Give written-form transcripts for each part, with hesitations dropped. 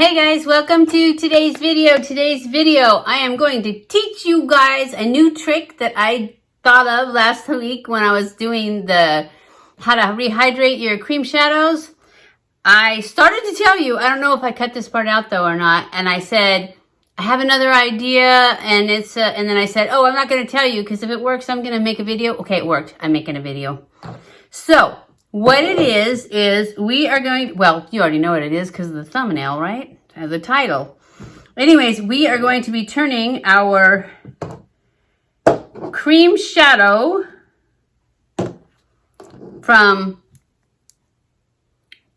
Hey guys, welcome to today's video. I am going to teach you guys a new trick that I thought of last week when I was doing the how to rehydrate your cream shadows. I started to tell you, I don't know if I cut this part out though or not, and I said, I have another idea, and and then I said, oh, I'm not going to tell you because if it works, I'm going to make a video. Okay, it worked. I'm making a video. So, what it is we are going, well, you already know what it is because of the thumbnail, right? The title. Anyways, we are going to be turning our cream shadow from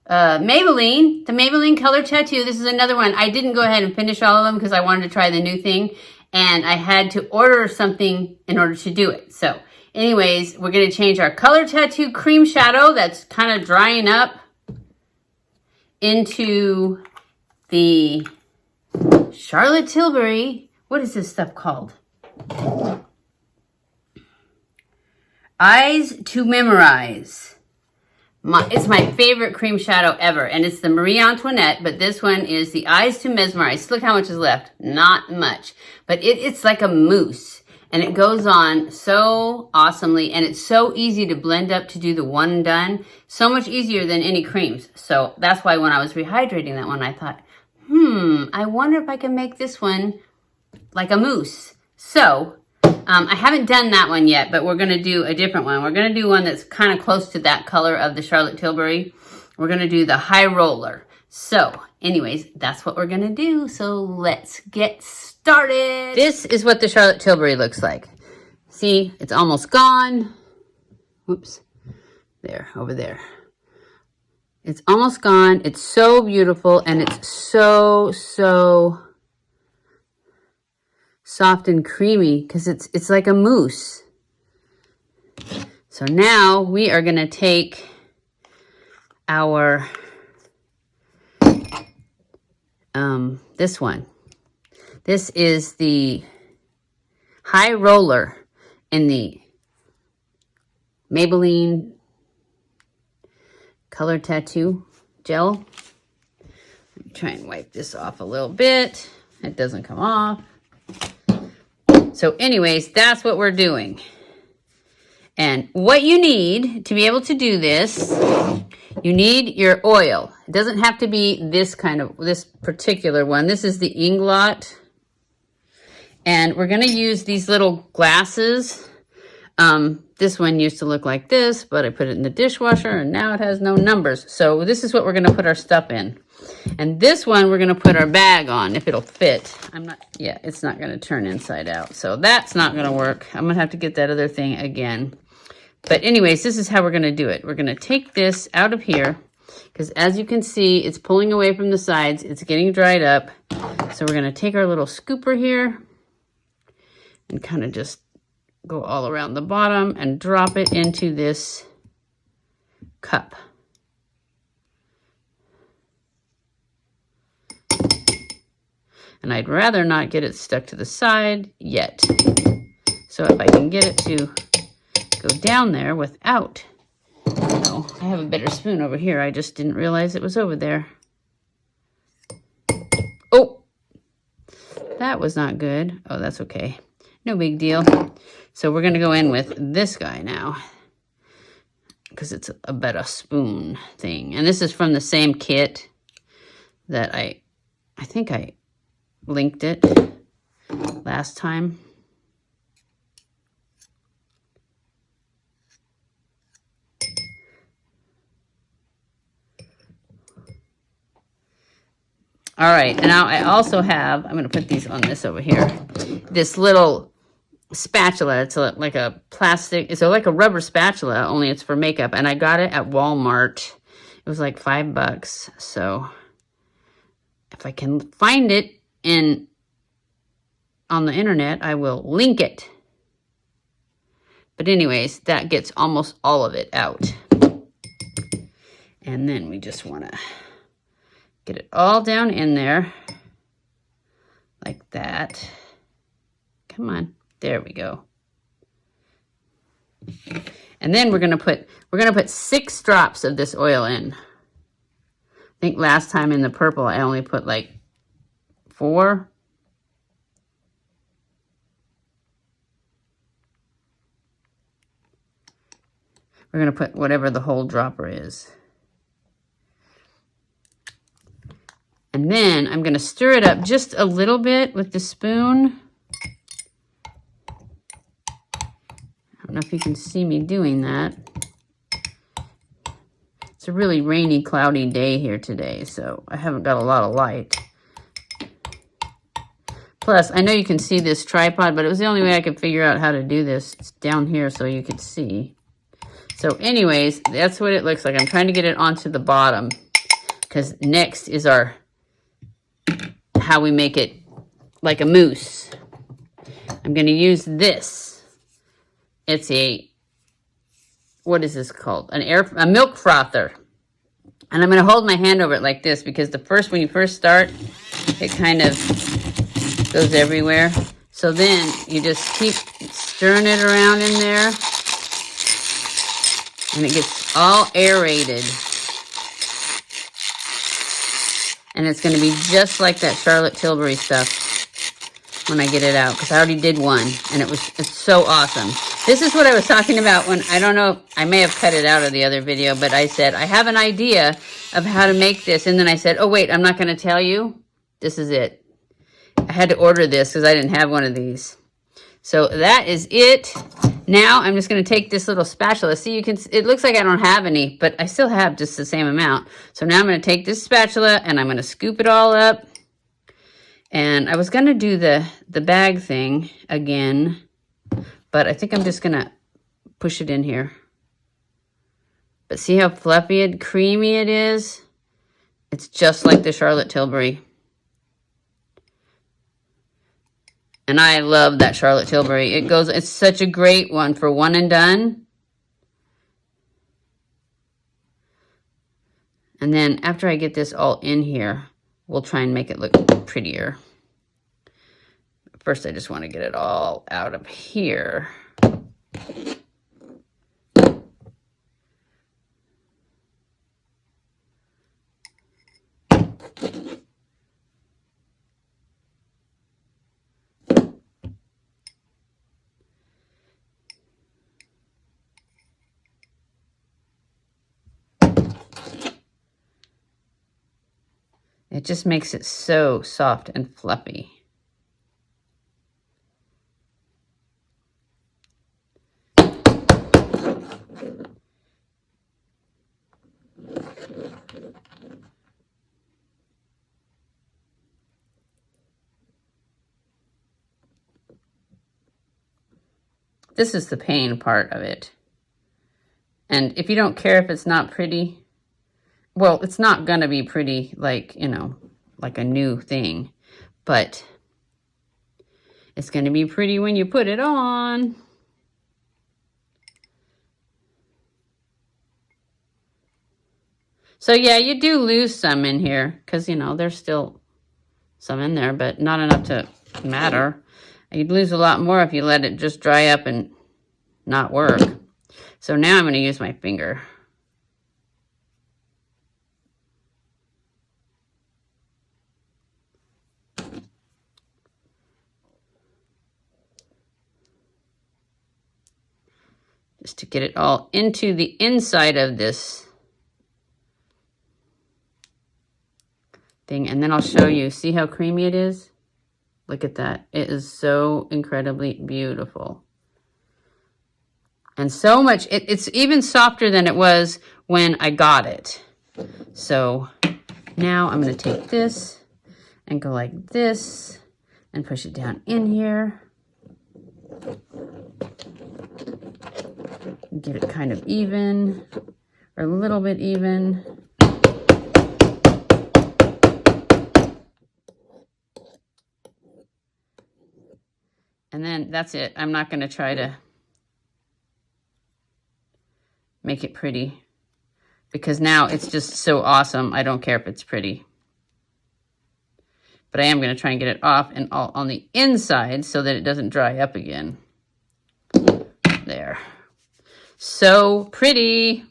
Maybelline, the Maybelline Color Tattoo. This is another one. I didn't go ahead and finish all of them because I wanted to try the new thing, and I had to order something in order to do it. So, anyways, we're going to change our Color Tattoo cream shadow that's kind of drying up into the Charlotte Tilbury, what is this stuff called? Eyes to Mesmerize. It's my favorite cream shadow ever, and it's the Marie Antoinette, but this one is the Eyes to Mesmerize. Look how much is left. Not much, but it's like a mousse, and it goes on so awesomely, and it's so easy to blend up to do the one and done. So much easier than any creams. So that's why when I was rehydrating that one, I thought, I wonder if I can make this one like a mousse. So, I haven't done that one yet, but we're going to do a different one. We're going to do one that's kind of close to that color of the Charlotte Tilbury. We're going to do the high roller. So, anyways, that's what we're going to do. So, let's get started. This is what the Charlotte Tilbury looks like. See, it's almost gone. Whoops. There, over there. It's almost gone. It's so beautiful, and it's so soft and creamy because it's like a mousse. So now we are going to take our this one. This is the high roller in the Maybelline Color Tattoo Gel. Let me try and wipe this off a little bit. It doesn't come off. So anyways, that's what we're doing. And what you need to be able to do this, you need your oil. It doesn't have to be this particular one. This is the Inglot. And we're going to use these little glasses. This one used to look like this, but I put it in the dishwasher and now it has no numbers. So this is what we're going to put our stuff in. And this one we're going to put our bag on if it'll fit. It's not going to turn inside out. So that's not going to work. I'm going to have to get that other thing again. But anyways, this is how we're going to do it. We're going to take this out of here because as you can see, it's pulling away from the sides. It's getting dried up. So we're going to take our little scooper here and kind of just go all around the bottom and drop it into this cup. And I'd rather not get it stuck to the side yet. So if I can get it to go down there without, oh, I have a better spoon over here. I just didn't realize it was over there. Oh, that was not good. Oh, that's okay. No big deal. So we're going to go in with this guy now because it's a better spoon thing. And this is from the same kit that I think I linked it last time. All right, and now I also have, I'm going to put these on this over here, this little spatula. It's like a plastic, it's like a rubber spatula, only it's for makeup, and I got it at Walmart. It was like $5. So if I can find it on the internet, I will link it. But anyways, that gets almost all of it out. And then we just want to get it all down in there like that. Come on. There we go. And then we're gonna put 6 drops of this oil in. I think last time in the purple, I only put like 4. We're going to put whatever the whole dropper is. And then I'm going to stir it up just a little bit with the spoon. I don't know if you can see me doing that. It's a really rainy, cloudy day here today, so I haven't got a lot of light. Plus, I know you can see this tripod, but it was the only way I could figure out how to do this. It's down here so you could see. So anyways, that's what it looks like. I'm trying to get it onto the bottom because next is our how we make it like a mousse. I'm going to use this. It's a, what is this called? A milk frother. And I'm going to hold my hand over it like this because when you first start, it kind of goes everywhere. So then you just keep stirring it around in there. And it gets all aerated. And it's going to be just like that Charlotte Tilbury stuff when I get it out. Because I already did one. And it's so awesome. This is what I was talking about when, I don't know, I may have cut it out of the other video. But I said, I have an idea of how to make this. And then I said, oh wait, I'm not going to tell you. This is it. I had to order this because I didn't have one of these. So that is it. Now I'm just going to take this little spatula. See, it looks like I don't have any, but I still have just the same amount. So now I'm going to take this spatula and I'm going to scoop it all up. And I was going to do the bag thing again, but I think I'm just going to push it in here. But see how fluffy and creamy it is? It's just like the Charlotte Tilbury. And I love that Charlotte Tilbury. It's such a great one for one and done. And then after I get this all in here, we'll try and make it look prettier. First, I just want to get it all out of here. It just makes it so soft and fluffy. This is the pain part of it. And if you don't care if it's not pretty, well, it's not going to be pretty like, you know, like a new thing. But it's going to be pretty when you put it on. So yeah, you do lose some in here because, you know, there's still some in there, but not enough to matter. You'd lose a lot more if you let it just dry up and not work. So now I'm going to use my finger. Just to get it all into the inside of this thing. And then I'll show you. See how creamy it is? Look at that. It is so incredibly beautiful. And so much, it's even softer than it was when I got it. So now I'm going to take this and go like this and push it down in here. Get it kind of even, or a little bit even. And then that's it. I'm not going to try to make it pretty because now it's just so awesome. I don't care if it's pretty. But I am going to try and get it off and all on the inside so that it doesn't dry up again. There. So pretty.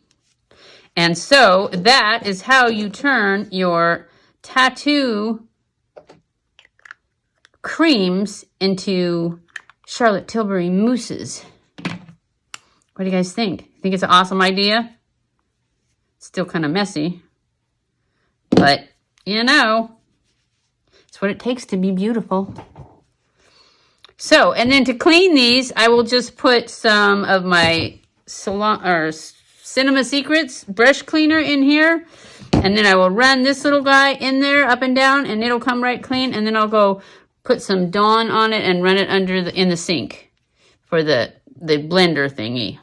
And so that is how you turn your tattoo creams into Charlotte Tilbury mousses. What do you guys think? Think it's an awesome idea? It's still kind of messy, but you know, it's what it takes to be beautiful. So, and then to clean these, I will just put some of my Cinema Secrets brush cleaner in here. And then I will run this little guy in there up and down, and it'll come right clean. And then I'll go put some Dawn on it and run it in the sink for the blender thingy.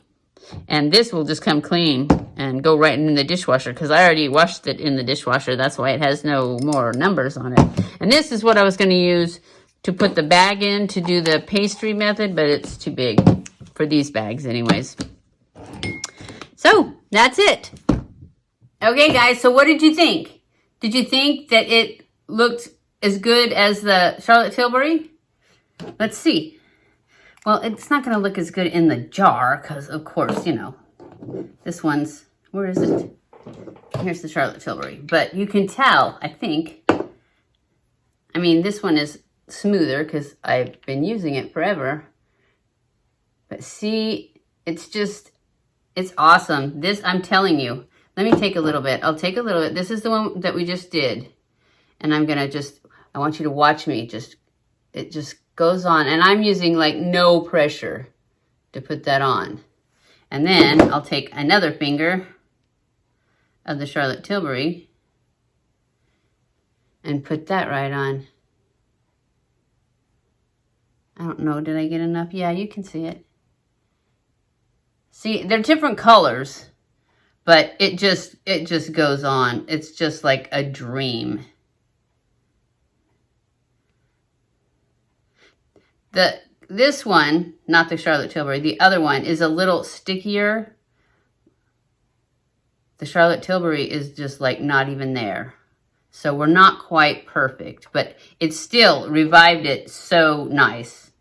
And this will just come clean and go right in the dishwasher because I already washed it in the dishwasher. That's why it has no more numbers on it. And this is what I was going to use to put the bag in to do the pastry method, but it's too big for these bags anyways. So that's it. Okay, guys, so what did you think? Did you think that it looked as good as the Charlotte Tilbury? Let's see. Well, it's not going to look as good in the jar because, of course, you know, this one's, where is it? Here's the Charlotte Tilbury. But you can tell, I think, I mean, this one is smoother because I've been using it forever. But see, it's just, it's awesome. This, I'm telling you. Let me take a little bit. I'll take a little bit. This is the one that we just did. And I'm going to just, I want you to watch me. It just goes on. And I'm using like no pressure to put that on. And then I'll take another finger of the Charlotte Tilbury and put that right on. I don't know, did I get enough? Yeah, you can see it. See, they're different colors. But it just goes on. It's just like a dream. This one, not the Charlotte Tilbury, the other one is a little stickier. The Charlotte Tilbury is just like not even there. So we're not quite perfect, but it still revived it so nice.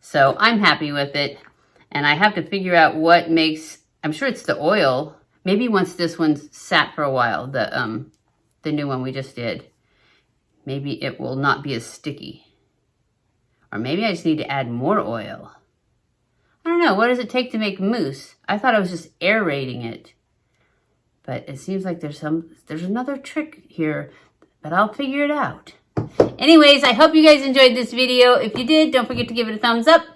So I'm happy with it. And I have to figure out what makes, I'm sure it's the oil. Maybe once this one's sat for a while, the new one we just did, maybe it will not be as sticky. Or maybe I just need to add more oil. I don't know. What does it take to make mousse? I thought I was just aerating it. But it seems like there's another trick here, but I'll figure it out. Anyways, I hope you guys enjoyed this video. If you did, don't forget to give it a thumbs up.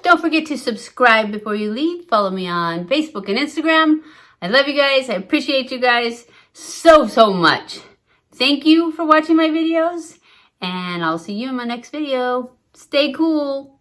Don't forget to subscribe before you leave. Follow me on Facebook and Instagram. I love you guys. I appreciate you guys so much. Thank you for watching my videos, and I'll see you in my next video. Stay cool.